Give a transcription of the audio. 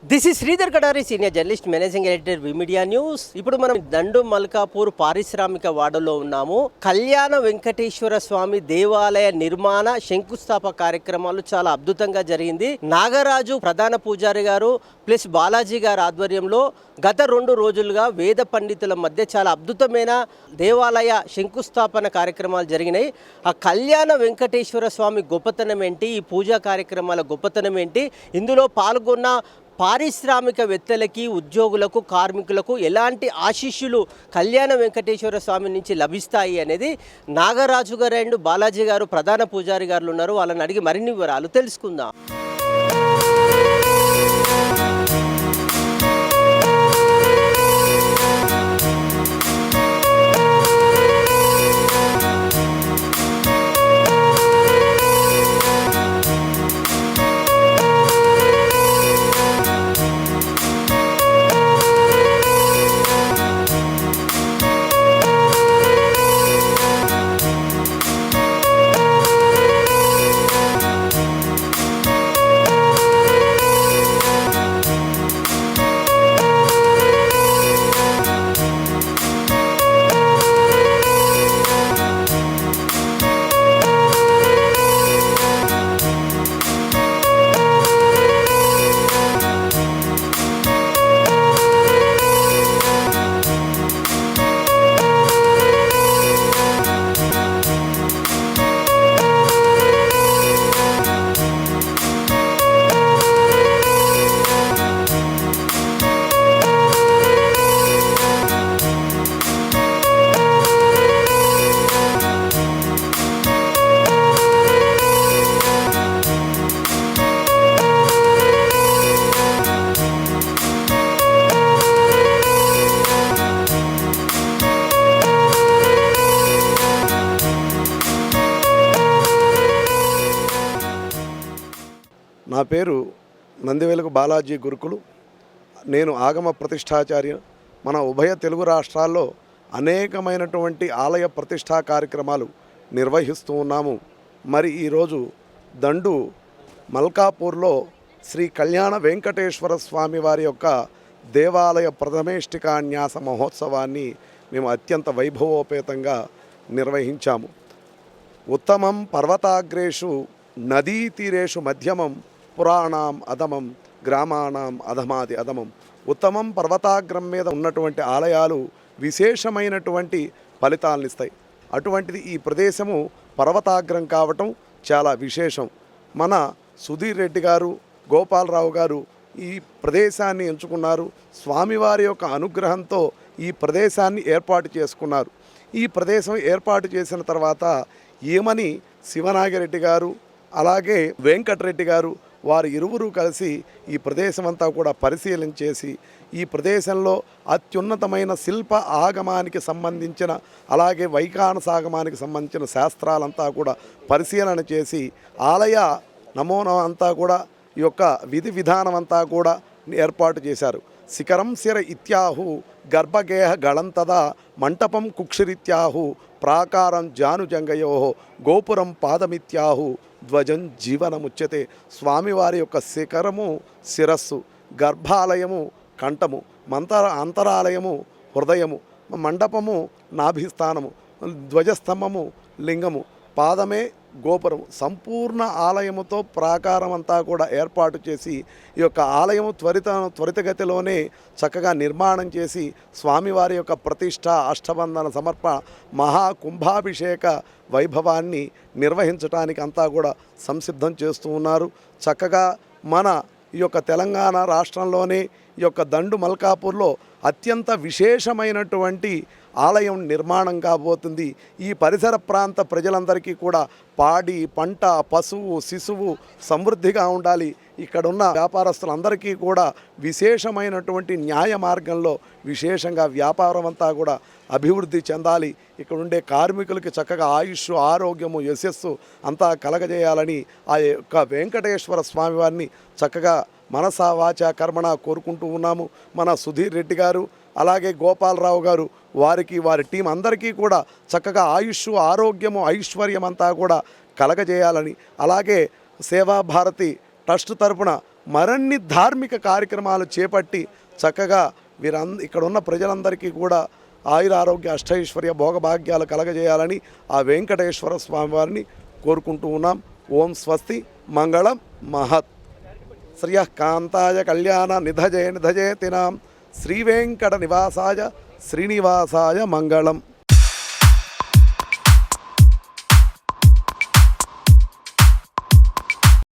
This is Sridhar Kadari, senior journalist, managing editor, we media news. ఇప్పుడు మనం దండు మల్కాపూర్ పారిశ్రామిక వాడలో ఉన్నాము. కళ్యాణ వెంకటేశ్వర స్వామి దేవాలయ నిర్మాణ శంకుస్థాపక కార్యక్రమాలు చాలా అద్భుతంగా జరిగింది. నాగరాజు ప్రధాన పూజారి గారు ప్లస్ బాలాజీ గారి ఆధ్వర్యంలో గత 2 రోజులుగా వేద పండితుల మధ్య చాలా అద్భుతమైన దేవాలయ శంకుస్థాపన కార్యక్రమాలు జరిగినాయి. ఆ కళ్యాణ వెంకటేశ్వర స్వామి గొప్పతనం ఏంటి, ఈ పూజా కార్యక్రమాల గొప్పతనం ఏంటి, ఇందులో పాల్గొన్న పారిశ్రామికవేత్తలకి, ఉద్యోగులకు, కార్మికులకు ఎలాంటి ఆశీస్సులు కళ్యాణ వెంకటేశ్వర స్వామి నుంచి లభిస్తాయి అనేది నాగరాజు గారు అండ్ బాలాజీ గారు ప్రధాన పూజారి గారు ఉన్నారు. వాళ్ళని అడిగి మరిన్ని వివరాలు తెలుసుకుందాం. నా పేరు నందివెలుగు బాలాజీ గురుకులు. నేను ఆగమ ప్రతిష్టాచార్య. మన ఉభయ తెలుగు రాష్ట్రాల్లో అనేకమైనటువంటి ఆలయ ప్రతిష్టా కార్యక్రమాలు నిర్వహిస్తూ ఉన్నాము. మరి ఈరోజు దండు మల్కాపూర్లో శ్రీ కళ్యాణ వెంకటేశ్వర స్వామి వారి యొక్క దేవాలయ ప్రథమేష్టికాన్యాస మహోత్సవాన్ని మేము అత్యంత వైభవోపేతంగా నిర్వహించాము. ఉత్తమం పర్వతాగ్రేషు నదీ తీరేషు మధ్యమం పురాణం అధమం గ్రామాణం అధమాది అధమం. ఉత్తమం పర్వతాగ్రం మీద ఉన్నటువంటి ఆలయాలు విశేషమైనటువంటి ఫలితాలను ఇస్తాయి. అటువంటిది ఈ ప్రదేశము పర్వతాగ్రం కావటం చాలా విశేషం. మన సుధీర్ రెడ్డి గారు, గోపాలరావు గారు ఈ ప్రదేశాన్ని ఎంచుకున్నారు. స్వామివారి యొక్క అనుగ్రహంతో ఈ ప్రదేశాన్ని ఏర్పాటు చేసుకున్నారు. ఈ ప్రదేశం ఏర్పాటు చేసిన తర్వాత ఏమని శివనాగిరెడ్డి గారు అలాగే వెంకటరెడ్డి గారు వారు ఇరువురు కలిసి ఈ ప్రదేశం అంతా కూడా పరిశీలన చేసి ఈ ప్రదేశంలో అత్యున్నతమైన శిల్ప ఆగమానికి సంబంధించిన అలాగే వైఖానసాగమానికి సంబంధించిన శాస్త్రాలంతా కూడా పరిశీలన చేసి ఆలయ నమూనా అంతా కూడా ఈ యొక్క విధి విధానం అంతా కూడా ఏర్పాటు చేశారు. శిఖరం శిర ఇత్యాహు గర్భగేహ గళంతదా మంటపం కుక్షిరిత్యాహు ప్రాకారం జానుజంగయో గోపురం పాదమిత్యాహు ధ్వజం జీవనముచ్యతే. స్వామివారి యొక్క శిఖరము శిరస్సు, గర్భాలయము కంఠము, అంతరాలయము హృదయము, మండపము నాభిస్థానము, ధ్వజస్తంభము లింగము, పాదమే గోపురము, సంపూర్ణ ఆలయముతో ప్రాకారం అంతా కూడా ఏర్పాటు చేసి ఈ యొక్క ఆలయము త్వరితగతిలోనే చక్కగా నిర్మాణం చేసి స్వామివారి యొక్క ప్రతిష్ట, అష్టబంధన సమర్పణ, మహాకుంభాభిషేక వైభవాన్ని నిర్వహించడానికి అంతా కూడా సంసిద్ధం చేస్తూ ఉన్నారు. చక్కగా మన ఈ యొక్క తెలంగాణ రాష్ట్రంలోనే ఈ యొక్క దండు మల్కాపూర్లో అత్యంత విశేషమైనటువంటి ఆలయం నిర్మాణం కాబోతుంది. ఈ పరిసర ప్రాంత ప్రజలందరికీ కూడా పాడి పంట, పశువు, శిశువు సమృద్ధిగా ఉండాలి. ఇక్కడున్న వ్యాపారస్తులందరికీ కూడా విశేషమైనటువంటి న్యాయ మార్గంలో విశేషంగా వ్యాపారం అంతా కూడా అభివృద్ధి చెందాలి. ఇక్కడ ఉండే కార్మికులకి చక్కగా ఆయుష్, ఆరోగ్యము, యశస్సు అంతా కలగజేయాలని ఆ యొక్క వెంకటేశ్వర స్వామివారిని చక్కగా మనసా వాచ కర్మణ కోరుకుంటూ ఉన్నాము. మన సుధీర్ రెడ్డి గారు అలాగే గోపాలరావు గారు వారికి వారి టీం అందరికీ కూడా చక్కగా ఆయుష్, ఆరోగ్యము, ఐశ్వర్యం అంతా కూడా కలగజేయాలని, అలాగే సేవాభారతి ట్రస్ట్ తరపున మరిన్ని ధార్మిక కార్యక్రమాలు చేపట్టి చక్కగా ఇక్కడ ఉన్న ప్రజలందరికీ కూడా ఆయుర ఆరోగ్య అష్టైశ్వర్య భోగభాగ్యాలు కలగజేయాలని ఆ వెంకటేశ్వర స్వామి వారిని కోరుకుంటూ ఉన్నాం. ఓం స్వస్తి మంగళం మహత్. శ్రియకాంతాయ కళ్యాణ నిధజే నిధజేతినాం శ్రీవేంకట నివాసాయ శ్రీనివాసాయ మంగళం.